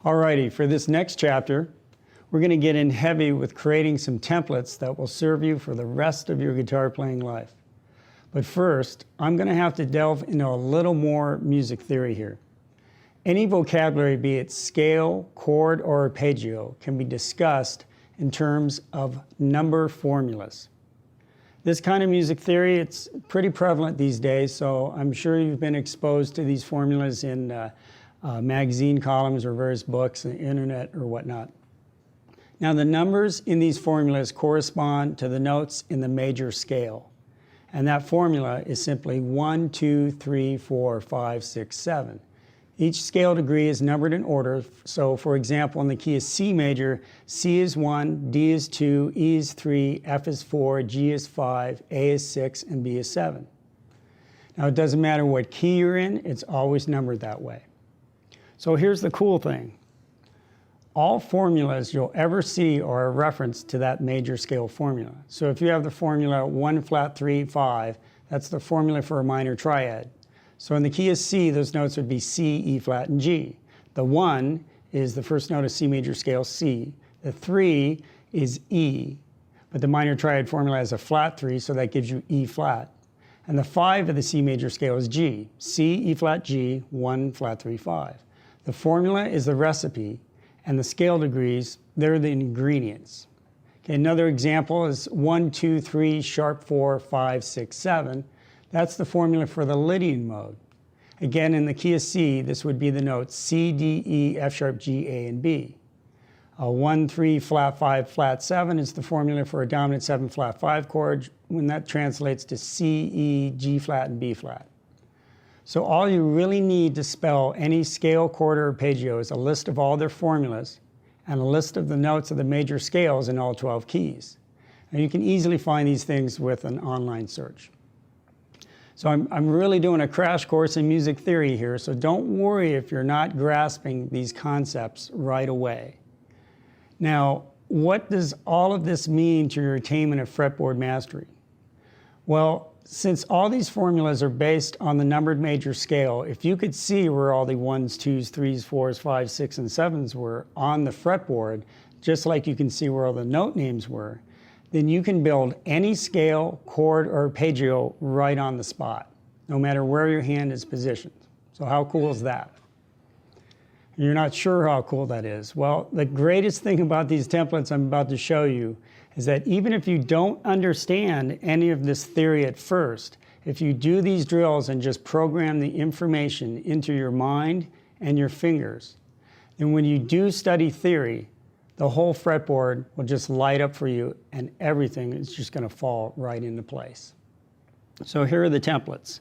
Alrighty, for this next chapter, we're going to get in heavy with creating some templates that will serve you for the rest of your guitar playing life. But first, I'm going to have to delve into a little more music theory here. Any vocabulary, be it scale, chord, or arpeggio, can be discussed in terms of number formulas. This kind of music theory, it's pretty prevalent these days, so I'm sure you've been exposed to these formulas in magazine columns or various books, the internet or whatnot. Now the numbers in these formulas correspond to the notes in the major scale. And that formula is simply 1, 2, 3, 4, 5, 6, 7. Each scale degree is numbered in order. So for example, in the key of C major, C is 1, D is 2, E is 3, F is 4, G is 5, A is 6, and B is 7. Now it doesn't matter what key you're in, it's always numbered that way. So here's the cool thing. All formulas you'll ever see are a reference to that major scale formula. So if you have the formula 1 flat 3 5, that's the formula for a minor triad. So in the key of C, those notes would be C, E flat, and G. The 1 is the first note of C major scale, C. The 3 is E, but the minor triad formula has a flat 3, so that gives you E flat. And the 5 of the C major scale is G, C, E flat, G, 1 flat 3 5. The formula is the recipe, and the scale degrees, they're the ingredients. Okay, another example is 1, 2, 3, sharp 4, 5, 6, 7. That's the formula for the Lydian mode. Again, in the key of C, this would be the notes C, D, E, F sharp, G, A, and B. 1, 3, flat 5, flat 7 is the formula for a dominant 7 flat 5 chord, when that translates to C, E, G flat, and B flat. So all you really need to spell any scale, chord, or arpeggio is a list of all their formulas and a list of the notes of the major scales in all 12 keys. Now you can easily find these things with an online search. So I'm really doing a crash course in music theory here, so don't worry if you're not grasping these concepts right away. Now, what does all of this mean to your attainment of fretboard mastery? Well, since all these formulas are based on the numbered major scale, if you could see where all the 1s, 2s, 3s, 4s, 5s, 6s, and 7s were on the fretboard, just like you can see where all the note names were, then you can build any scale, chord, or arpeggio right on the spot, no matter where your hand is positioned. So how cool is that? You're not sure how cool that is. Well, the greatest thing about these templates I'm about to show you is that even if you don't understand any of this theory at first, if you do these drills and just program the information into your mind and your fingers, then when you do study theory, the whole fretboard will just light up for you and everything is just going to fall right into place. So here are the templates.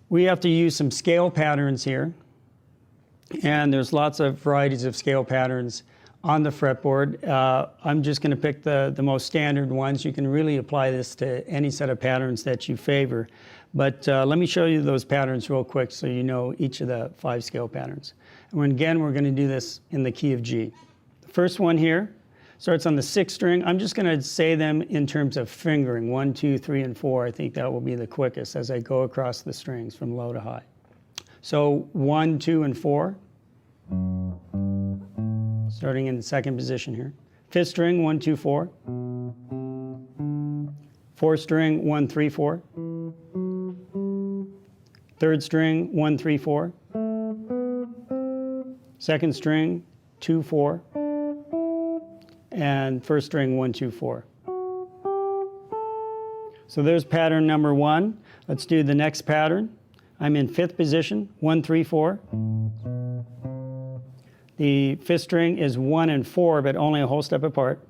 We have to use some scale patterns here, and there's lots of varieties of scale patterns on the fretboard. I'm just going to pick the most standard ones. You can really apply this to any set of patterns that you favor. But let me show you those patterns real quick so you know each of the 5 scale patterns. And again, we're going to do this in the key of G. The first one here starts on the 6th string. I'm just going to say them in terms of fingering, 1, 2, 3, and 4. I think that will be the quickest as I go across the strings from low to high. So 1, 2, and 4. Starting in the 2nd position here. 5th string, 1, 2, 4. 4th string, 1, 3, 4. 3rd string, 1, 3, 4. 2nd string, 2, 4. And 1st string, 1, 2, 4. So there's pattern number 1. Let's do the next pattern. I'm in 5th position, 1, 3, 4. The 5th string is 1 and 4, but only a whole step apart.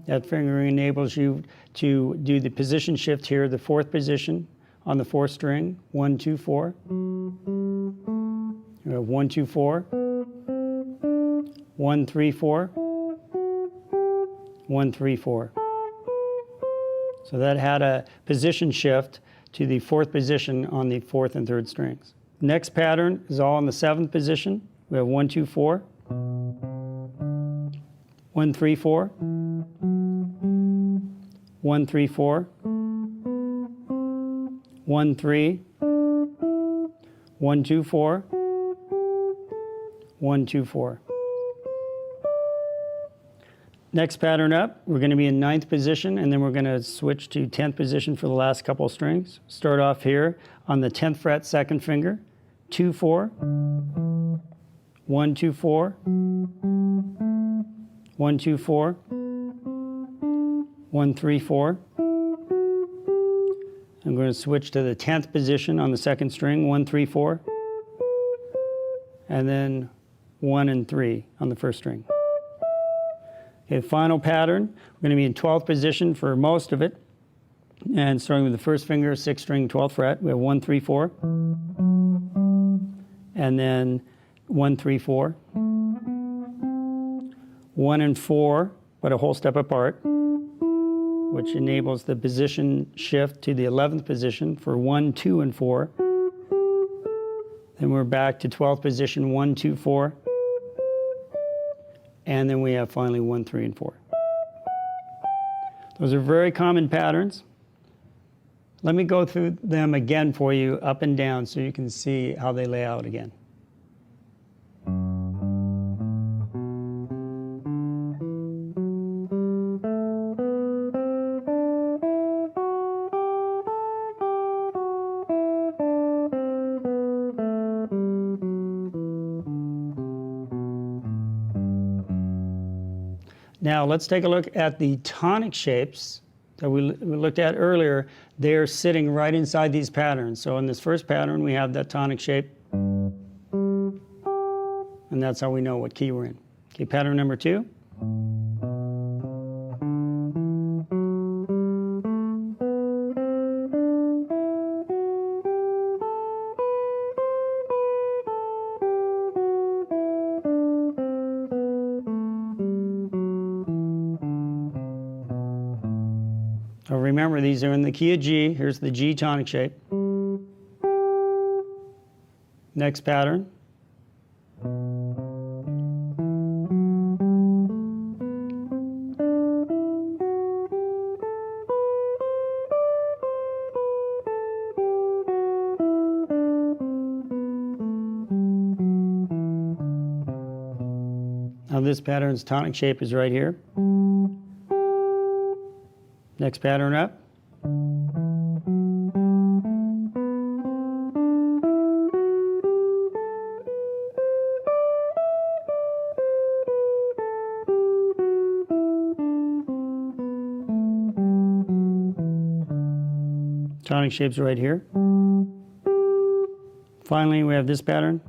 That fingering enables you to do the position shift here, the 4th position on the 4th string, 1, 2, 4. You have 1, 2, 4. 1, 3, 4. 1, 3, 4. So that had a position shift to the 4th position on the 4th and 3rd strings. Next pattern is all in the 7th position. We have 1, 2, 4. 1, 3, 4. 1, 3, 4. 1, 3. 1, 2, 4. 1, 2, 4. Next pattern up, we're going to be in 9th position, and then we're going to switch to 10th position for the last couple of strings. Start off here on the 10th fret, 2nd finger, 2, 4, 1, 2, 4, 1, 2, 4, 1, 3, 4. I'm going to switch to the 10th position on the 2nd string, 1, 3, 4, and then 1 and 3 on the 1st string. Okay, final pattern, we're going to be in 12th position for most of it. And starting with the 1st finger, 6th string, 12th fret, we have 1, 3, 4. And then 1, 3, 4. 1 and 4, but a whole step apart, which enables the position shift to the 11th position for 1, 2, and 4. Then we're back to 12th position, 1, 2, 4. And then we have finally 1, 3, and 4. Those are very common patterns. Let me go through them again for you, up and down, so you can see how they lay out again. Now let's take a look at the tonic shapes that we looked at earlier. They're sitting right inside these patterns. So in this first pattern, we have that tonic shape. And that's how we know what key we're in. Okay, pattern number 2. So remember, these are in the key of G. Here's the G tonic shape. Next pattern. Now this pattern's tonic shape is right here. Next pattern up. Tonic shapes right here. Finally, we have this pattern.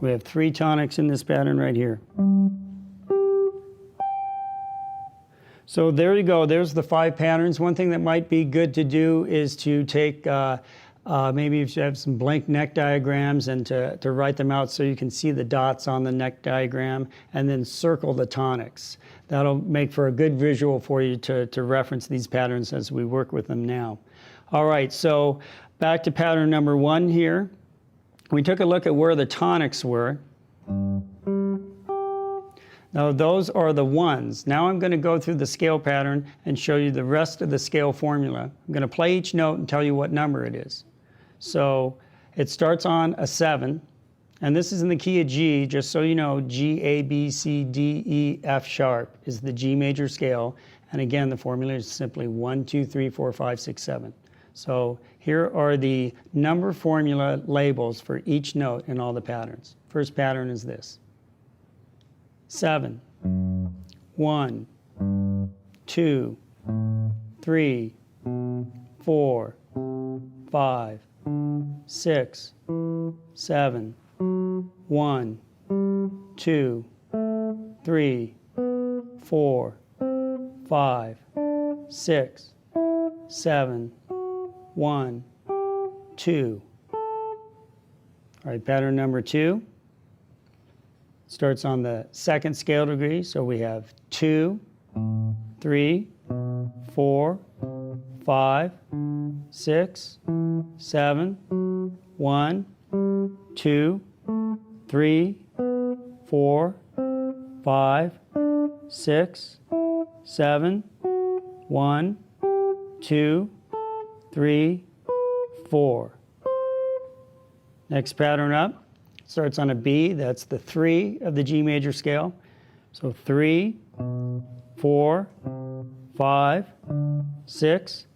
We have 3 tonics in this pattern right here. So there you go. There's the 5 patterns. One thing that might be good to do is to take, maybe if you have some blank neck diagrams, and to write them out so you can see the dots on the neck diagram, and then circle the tonics. That'll make for a good visual for you to reference these patterns as we work with them now. All right, so back to pattern number 1 here. We took a look at where the tonics were. Now those are the 1s. Now I'm going to go through the scale pattern and show you the rest of the scale formula. I'm going to play each note and tell you what number it is. So it starts on a 7, and this is in the key of G. Just so you know, G, A, B, C, D, E, F sharp is the G major scale. And again, the formula is simply 1, 2, 3, 4, 5, 6, 7. So here are the number formula labels for each note in all the patterns. First pattern is this. 7, 1, 2, 3, 4, 5, 6, 7, 1, 2, 3, 4, 5, 6, 7, 1, 2. All right, pattern number 2 starts on the 2nd scale degree. So we have 2, 3, 4, 5, 6, 7, 1, 2, 3, 4, 5, 6, 7, 1, 2, 3, 4. Next pattern up starts on a B. That's the 3 of the G major scale. So 3, 4, 5, 6,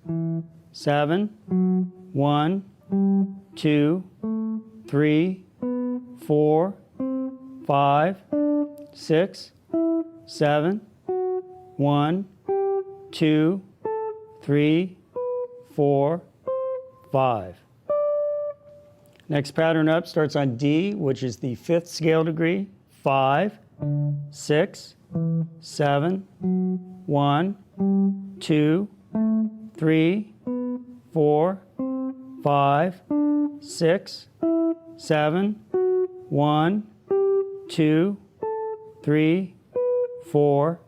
7, 1, 2, 3, 4, 5, 6, 7, 1, 2, 3, 4, 5. Next pattern up starts on D, which is the 5th scale degree. 5, 6, 7, 1, 2, 3, 4, 5, 6, 7, 1, 2, 3, 4,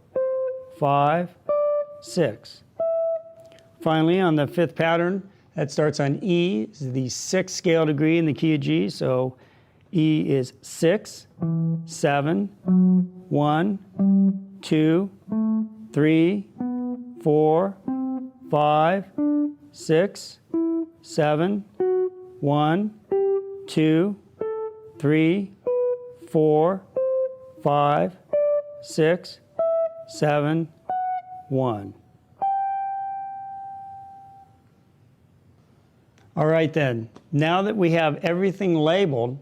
5, 6. Finally, on the 5th pattern, that starts on E, is the 6th scale degree in the key of G. So E is 6, 7, 1, 2, 3, 4, 5, 6, 7, 1, 2, 3, 4, 5, 6, 7, 1. All right then, now that we have everything labeled,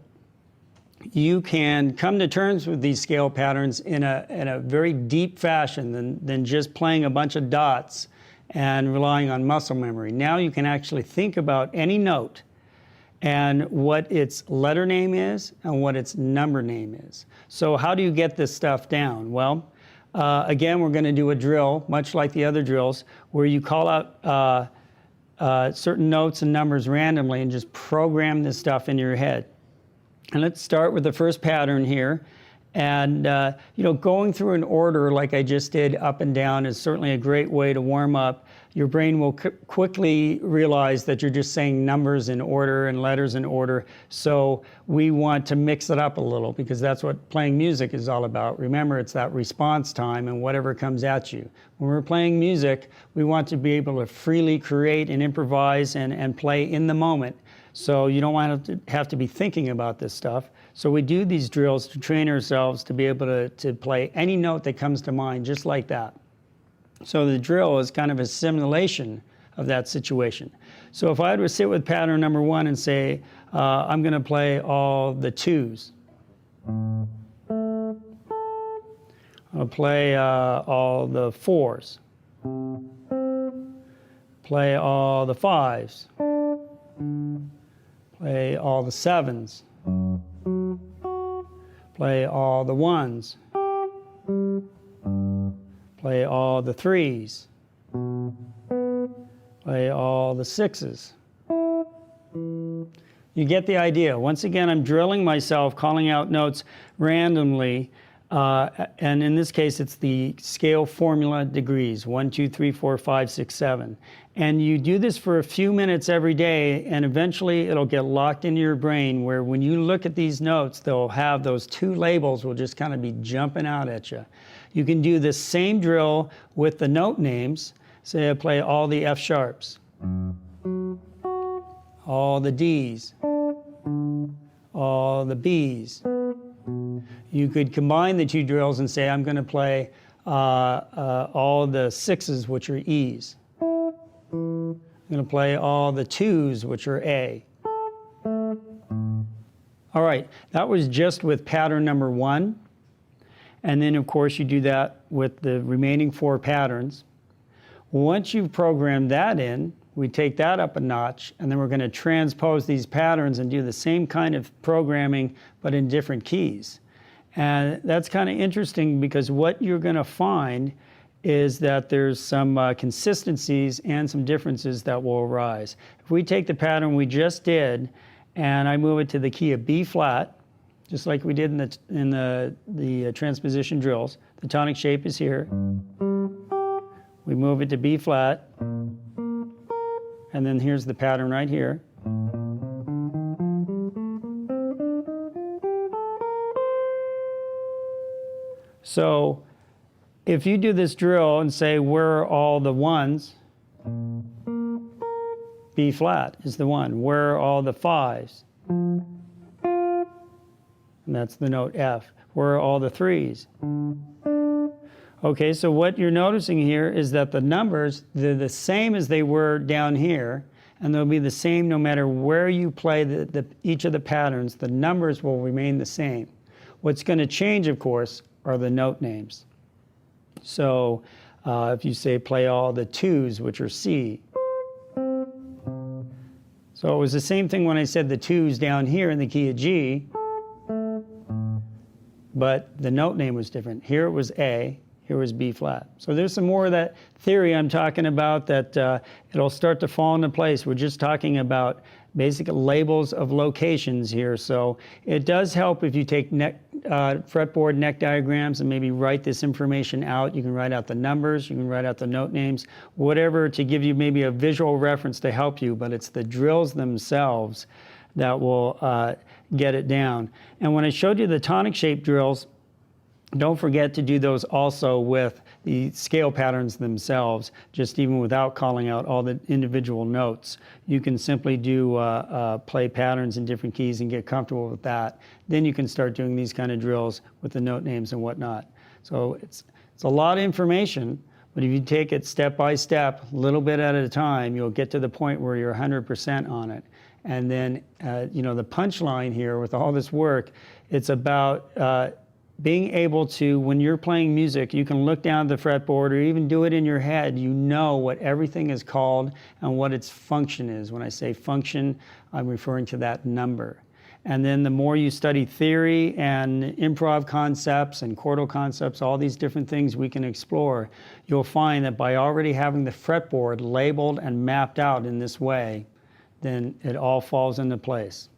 you can come to terms with these scale patterns in a very deep fashion than just playing a bunch of dots and relying on muscle memory. Now you can actually think about any note and what its letter name is and what its number name is. So how do you get this stuff down? Well, again, we're going to do a drill, much like the other drills, where you call out certain notes and numbers randomly and just program this stuff in your head. And let's start with the first pattern here. And, going through an order like I just did up and down is certainly a great way to warm up. Your brain will quickly realize that you're just saying numbers in order and letters in order. So we want to mix it up a little because that's what playing music is all about. Remember, it's that response time and whatever comes at you. When we're playing music, we want to be able to freely create and improvise and play in the moment. So you don't want to have to be thinking about this stuff. So we do these drills to train ourselves to be able to play any note that comes to mind, just like that. So the drill is kind of a simulation of that situation. So if I were to sit with pattern number 1 and say, I'm going to play all the 2s. I'll play all the 4s. Play all the 5s. Play all the 7s. Play all the 1s. Play all the 3s. Play all the 6s. You get the idea. Once again, I'm drilling myself, calling out notes randomly. And in this case, it's the scale formula degrees, 1, 2, 3, 4, 5, 6, 7. And you do this for a few minutes every day, and eventually it'll get locked into your brain where when you look at these notes, they'll have those 2 labels will just kind of be jumping out at you. You can do this same drill with the note names. Say I play all the F sharps, all the Ds, all the Bs. You could combine the 2 drills and say I'm going to play all the 6s, which are E's. I'm going to play all the 2s, which are A. All right, that was just with pattern number 1. And then, of course, you do that with the remaining 4 patterns. Once you've programmed that in, we take that up a notch, and then we're going to transpose these patterns and do the same kind of programming, but in different keys. And that's kind of interesting because what you're going to find is that there's some consistencies and some differences that will arise. If we take the pattern we just did and I move it to the key of B flat, just like we did in the transposition drills, the tonic shape is here. We move it to B flat, and then here's the pattern right here. So if you do this drill and say, where are all the ones? B flat is the one. Where are all the fives? And that's the note F. Where are all the threes? Okay, so what you're noticing here is that the numbers, they're the same as they were down here, and they'll be the same no matter where you play each of the patterns. The numbers will remain the same. What's going to change, of course, are the note names. So if you say play all the twos, which are C. So it was the same thing when I said the twos down here in the key of G, but the note name was different. Here it was A, here was B flat. So there's some more of that theory I'm talking about that it'll start to fall into place. We're just talking about basic labels of locations here. So it does help if you take fretboard neck diagrams and maybe write this information out. You can write out the numbers, you can write out the note names, whatever to give you maybe a visual reference to help you, but it's the drills themselves that will get it down. And when I showed you the tonic shape drills, don't forget to do those also with the scale patterns themselves, just even without calling out all the individual notes. You can simply do play patterns in different keys and get comfortable with that. Then you can start doing these kind of drills with the note names and whatnot. So it's a lot of information, but if you take it step by step, a little bit at a time, you'll get to the point where you're 100% on it. And then, the punchline here with all this work, it's about being able to, when you're playing music, you can look down at the fretboard or even do it in your head. You know what everything is called and what its function is. When I say function, I'm referring to that number. And then the more you study theory and improv concepts and chordal concepts, all these different things we can explore, you'll find that by already having the fretboard labeled and mapped out in this way, then it all falls into place.